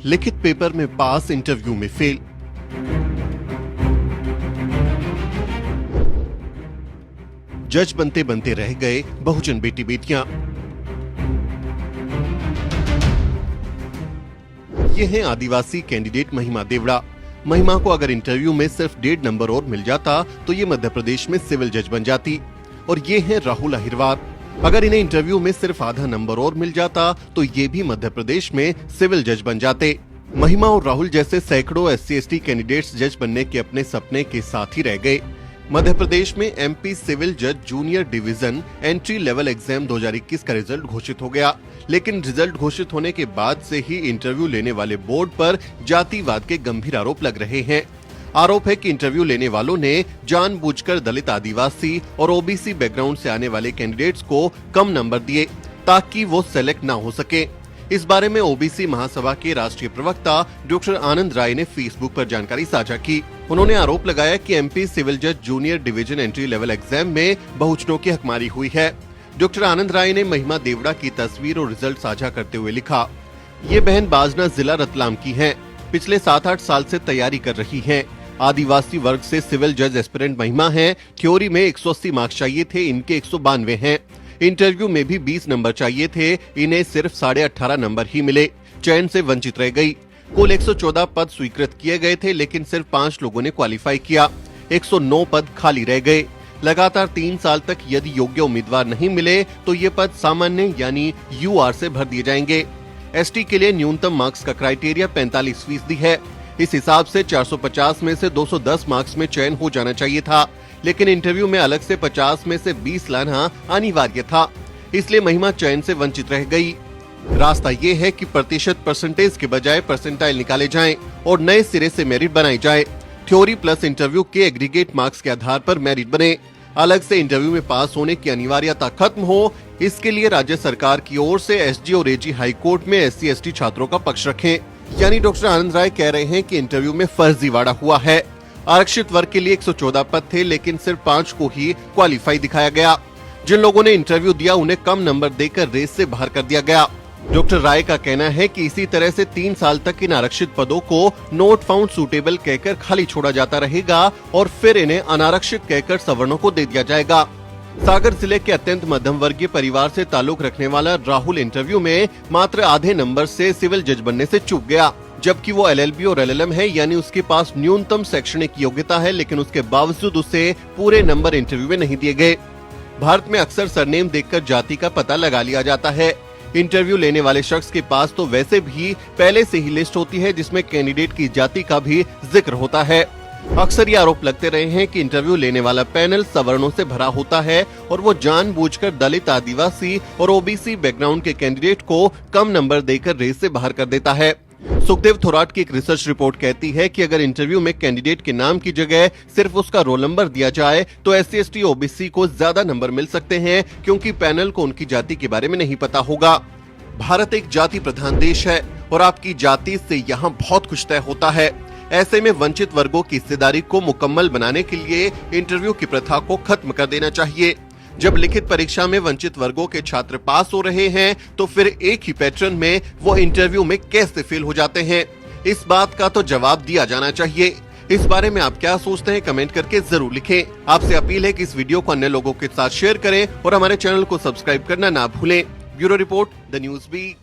लिखित पेपर में पास, इंटरव्यू में फेल। जज बनते बनते रह गए बहुजन बेटी बेटियां। ये हैं आदिवासी कैंडिडेट महिमा देवड़ा। महिमा को अगर इंटरव्यू में सिर्फ 1.5 नंबर और मिल जाता तो ये मध्य प्रदेश में सिविल जज बन जाती। और ये हैं राहुल अहिरवार। अगर इन्हें इंटरव्यू में सिर्फ आधा नंबर और मिल जाता तो ये भी मध्य प्रदेश में सिविल जज बन जाते। महिमा और राहुल जैसे सैकड़ों SC/ST कैंडिडेट्स जज बनने के अपने सपने के साथ ही रह गए। मध्य प्रदेश में MP सिविल जज junior division entry level exam 2021 का रिजल्ट घोषित हो गया, लेकिन रिजल्ट घोषित होने के बाद से ही इंटरव्यू लेने वाले बोर्ड पर जातिवाद के गंभीर आरोप लग रहे हैं। आरोप है कि इंटरव्यू लेने वालों ने जानबूझकर दलित, आदिवासी और OBC बैकग्राउंड से आने वाले कैंडिडेट्स को कम नंबर दिए ताकि वो सेलेक्ट ना हो सके। इस बारे में OBC महासभा के राष्ट्रीय प्रवक्ता डॉक्टर आनंद राय ने फेसबुक पर जानकारी साझा की। उन्होंने आरोप लगाया कि MP सिविल जज junior division entry level exam में बहुजनों की हकमारी हुई है। डॉक्टर आनंद राय ने महिमा देवड़ा की तस्वीर और रिजल्ट साझा करते हुए लिखा, ये बहन बाजना जिला रतलाम की है, पिछले 7-8 साल से तैयारी कर रही है। आदिवासी वर्ग से सिविल जज एस्पिरेंट महिमा है। थ्योरी में 180 मार्क्स चाहिए थे, इनके 192 हैं। इंटरव्यू में भी 20 नंबर चाहिए थे, इन्हें सिर्फ 18.5 नंबर ही मिले। चयन से वंचित रह गई। कुल 114 पद स्वीकृत किए गए थे, लेकिन सिर्फ 5 लोगों ने क्वालिफाई किया। 109 पद खाली रह गए। लगातार 3 साल तक यदि योग्य उम्मीदवार नहीं मिले तो ये पद सामान्य यानी UR से भर दिए जाएंगे। ST के लिए न्यूनतम मार्क्स का क्राइटेरिया 45% है। इस हिसाब से 450 में से 210 मार्क्स में चयन हो जाना चाहिए था, लेकिन इंटरव्यू में अलग से 50 में से 20 लाना अनिवार्य था, इसलिए महिमा चयन से वंचित रह गई। रास्ता ये है कि परसेंटेज के बजाय परसेंटाइल निकाले जाएं और नए सिरे से मेरिट बनाई जाए। थ्योरी प्लस इंटरव्यू के एग्रीगेट मार्क्स के आधार पर मेरिट बने। अलग से इंटरव्यू में पास होने की अनिवार्यता खत्म हो, इसके लिए राज्य सरकार की ओर से SG और AG हाई कोर्ट में SC/ST छात्रों का पक्ष रखें। यानी डॉक्टर आनंद राय कह रहे हैं कि इंटरव्यू में फर्जीवाड़ा हुआ है। आरक्षित वर्ग के लिए 114 पद थे, लेकिन सिर्फ 5 को ही क्वालिफाई दिखाया गया। जिन लोगों ने इंटरव्यू दिया उन्हें कम नंबर देकर रेस से बाहर कर दिया गया। डॉक्टर राय का कहना है कि इसी तरह से 3 साल तक इन आरक्षित पदों को नॉट फाउंड सूटेबल कहकर खाली छोड़ा जाता रहेगा और फिर इन्हें अनारक्षित कहकर सवर्णों को दे दिया जाएगा। सागर जिले के अत्यंत मध्यम वर्गीय परिवार से ताल्लुक रखने वाला राहुल इंटरव्यू में मात्र आधे नंबर से सिविल जज बनने से चूक गया, जबकि वो LLB और LLM है, यानी उसके पास न्यूनतम शैक्षणिक योग्यता है, लेकिन उसके बावजूद उसे पूरे नंबर इंटरव्यू में नहीं दिए गए। भारत में अक्सर सरनेम देखकर जाति का पता लगा लिया जाता है। इंटरव्यू लेने वाले शख्स के पास तो वैसे भी पहले से ही लिस्ट होती है जिसमें कैंडिडेट की जाति का भी जिक्र होता है। अक्सर ये आरोप लगते रहे हैं कि इंटरव्यू लेने वाला पैनल सवर्णों से भरा होता है और वो जानबूझकर दलित, आदिवासी और OBC बैकग्राउंड के कैंडिडेट को कम नंबर देकर रेस से बाहर कर देता है। सुखदेव थोराट की एक रिसर्च रिपोर्ट कहती है कि अगर इंटरव्यू में कैंडिडेट के नाम की जगह सिर्फ उसका रोल नंबर दिया जाए तो SC/ST OBC को ज्यादा नंबर मिल सकते हैं, क्योंकि पैनल को उनकी जाति के बारे में नहीं पता होगा। भारत एक जाति प्रधान देश है और आपकी जाति से यहाँ बहुत कुछ तय होता है। ऐसे में वंचित वर्गों की हिस्सेदारी को मुकम्मल बनाने के लिए इंटरव्यू की प्रथा को खत्म कर देना चाहिए। जब लिखित परीक्षा में वंचित वर्गों के छात्र पास हो रहे हैं तो फिर एक ही पैटर्न में वो इंटरव्यू में कैसे फेल हो जाते हैं, इस बात का तो जवाब दिया जाना चाहिए। इस बारे में आप क्या सोचते हैं, कमेंट करके जरूर लिखें। आपसे अपील है कि इस वीडियो को अन्य लोगों के साथ शेयर करें और हमारे चैनल को सब्सक्राइब करना ना भूलें। Bureau report, the News beat.